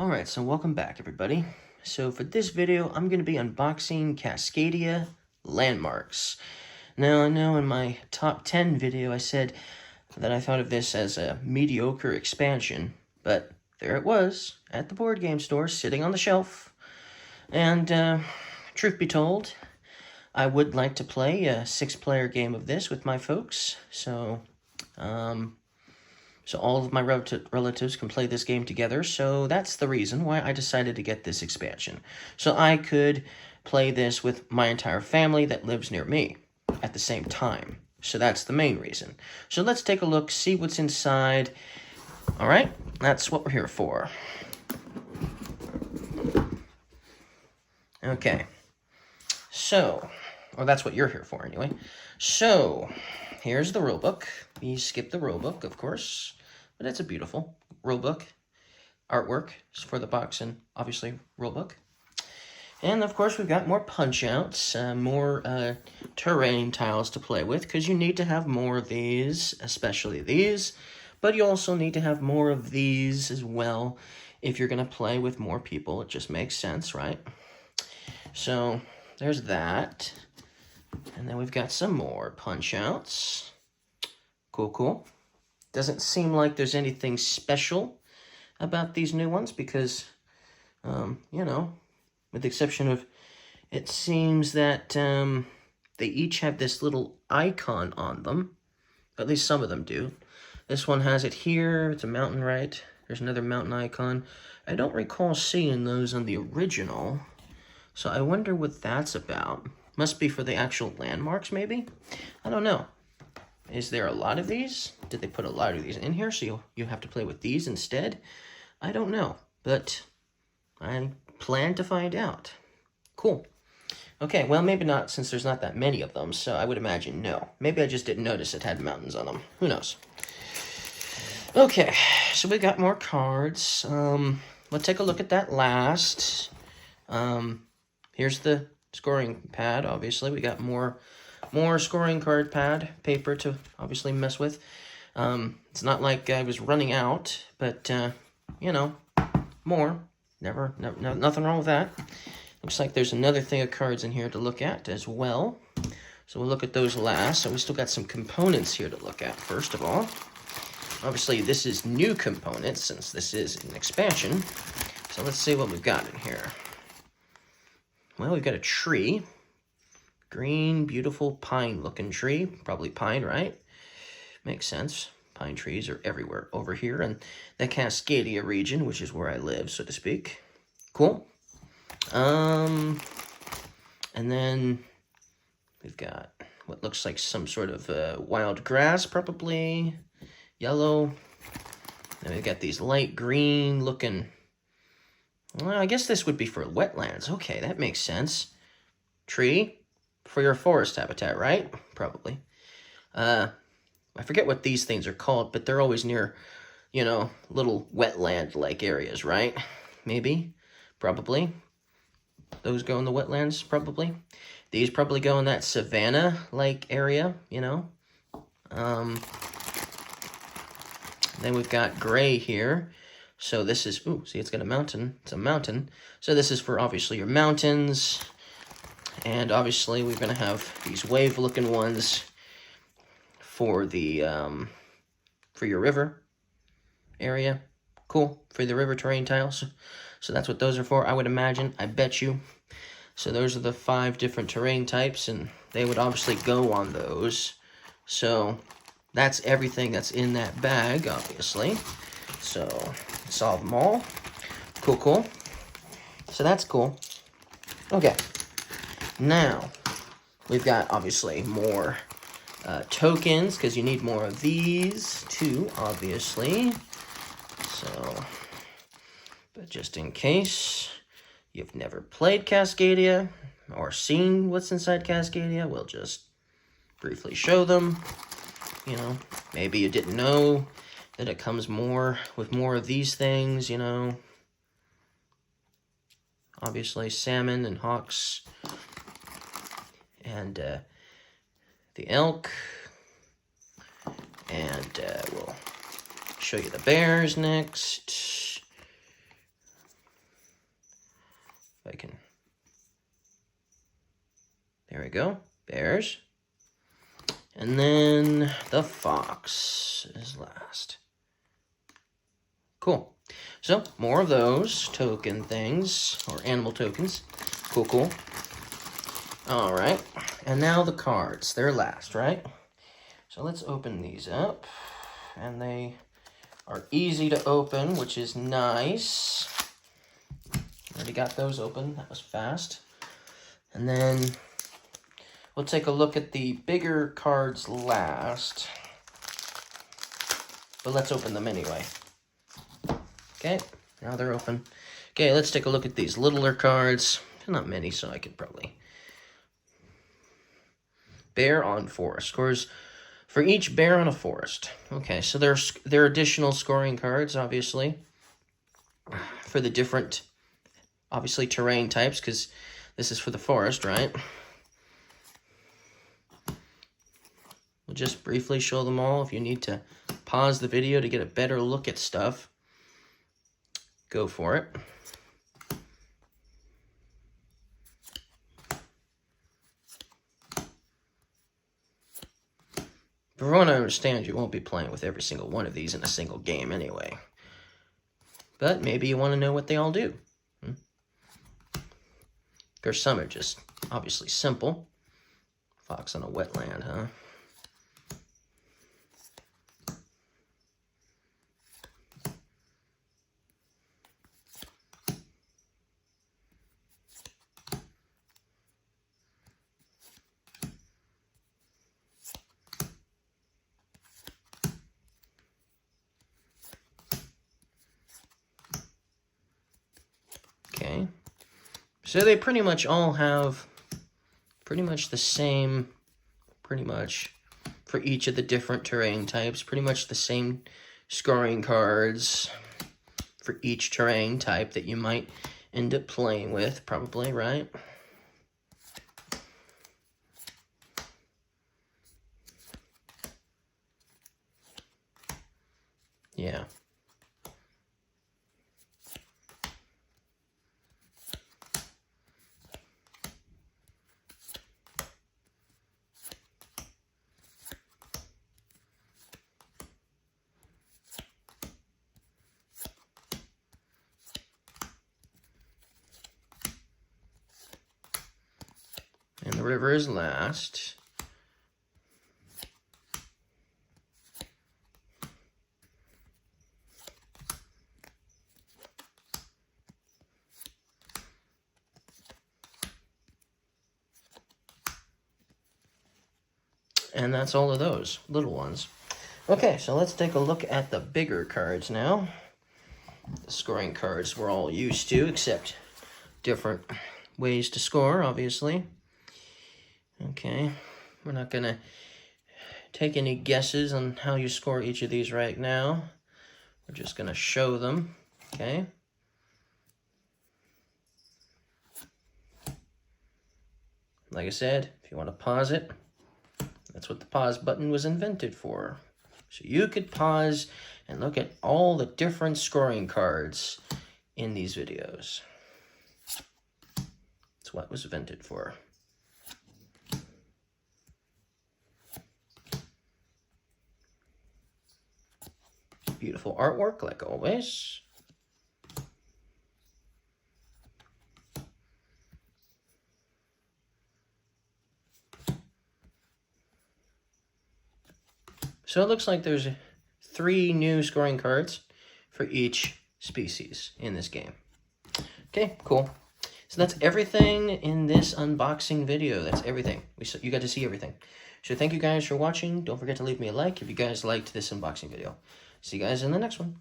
Alright, so welcome back everybody. So for this video, I'm going to be unboxing Cascadia Landmarks. Now I know in my top 10 video I said that I thought of this as a mediocre expansion, but there it was at the board game store sitting on the shelf. And truth be told, I would like to play a 6-player game of this with my folks, so all of my relatives can play this game together, so that's the reason why I decided to get this expansion. So I could play this with my entire family that lives near me at the same time. So that's the main reason. So let's take a look, see what's inside. Alright, that's what we're here for. Okay, so, or that's what you're here for anyway. So, here's the rulebook. We skip the rulebook, of course. But it's a beautiful rulebook. Artwork for the box and obviously rulebook. And of course we've got more punch-outs, more terrain tiles to play with, because you need to have more of these, especially these. But you also need to have more of these as well if you're going to play with more people. It just makes sense, right? So there's that. And then we've got some more punch-outs. Cool. Doesn't seem like there's anything special about these new ones because, you know, with the exception of, it seems that they each have this little icon on them. At least some of them do. This one has it here. It's a mountain, right? There's another mountain icon. I don't recall seeing those on the original, so I wonder what that's about. Must be for the actual landmarks, maybe? I don't know. Is there a lot of these? Did they put a lot of these in here so you have to play with these instead? I don't know, but I plan to find out. Cool. Okay, well, maybe not since there's not that many of them, so I would imagine no. Maybe I just didn't notice it had mountains on them. Who knows? Okay, so we got more cards. Let's take a look at that last. Here's the scoring pad, obviously. We got more scoring card pad paper to obviously mess with. It's not like I was running out, but you know, more. Nothing wrong with that. Looks like there's another thing of cards in here to look at as well. So we'll look at those last. So we still got some components here to look at first of all. Obviously this is new components since this is an expansion. So let's see what we've got in here. Well, we've got a tree. Green, beautiful pine-looking tree. Probably pine, right? Makes sense. Pine trees are everywhere over here in the Cascadia region, which is where I live, so to speak. Cool. And then we've got what looks like some sort of wild grass, probably. Yellow. Then we've got these light green-looking... Well, I guess this would be for wetlands. Okay, that makes sense. Tree. For your forest habitat, right? Probably. I forget what these things are called, but they're always near, you know, little wetland-like areas, right? Maybe. Probably. Those go in the wetlands, probably. These probably go in that savanna-like area, you know. Then we've got gray here. So this is, ooh, see, it's got a mountain. It's a mountain. So this is for, obviously, your mountains. And obviously we're going to have these wave-looking ones for the, for your river area. Cool, for the river terrain tiles. So that's what those are for, I would imagine, I bet you. So those are the 5 different terrain types, and they would obviously go on those. So that's everything that's in that bag, obviously. So solve them all. Cool. So that's cool. Okay. Now, we've got, obviously, more tokens, because you need more of these, too, obviously. So, but just in case you've never played Cascadia, or seen what's inside Cascadia, we'll just briefly show them. You know, maybe you didn't know that it comes with more of these things, you know. Obviously, salmon and hawks. And the elk, and we'll show you the bears next. There we go. Bears. And then the fox is last. Cool. So, more of those token things, or animal tokens. Cool, cool. All right. And now the cards. They're last, right? So let's open these up. And they are easy to open, which is nice. Already got those open. That was fast. And then we'll take a look at the bigger cards last. But let's open them anyway. Okay, now they're open. Okay, let's take a look at these littler cards. Not many, so I could probably... Bear on forest. Scores for each bear on a forest. Okay, so there are additional scoring cards, obviously, for the different, obviously, terrain types, because this is for the forest, right? We'll just briefly show them all. If you need to pause the video to get a better look at stuff, go for it. From what I understand, you won't be playing with every single one of these in a single game anyway. But maybe you want to know what they all do. There's some are just obviously simple. Fox on a wetland, huh? Okay, so they pretty much all have pretty much the same, for each of the different terrain types, pretty much the same scoring cards for each terrain type that you might end up playing with, probably, right? Yeah. And the river is last. And that's all of those little ones. Okay, so let's take a look at the bigger cards now. The scoring cards we're all used to, except different ways to score, obviously. Okay, we're not going to take any guesses on how you score each of these right now. We're just going to show them, okay? Like I said, if you want to pause it, that's what the pause button was invented for. So you could pause and look at all the different scoring cards in these videos. That's what it was invented for. Beautiful artwork, like always. So it looks like there's 3 new scoring cards for each species in this game. Okay, cool. So that's everything in this unboxing video. That's everything. You got to see everything. So thank you guys for watching. Don't forget to leave me a like if you guys liked this unboxing video. See you guys in the next one.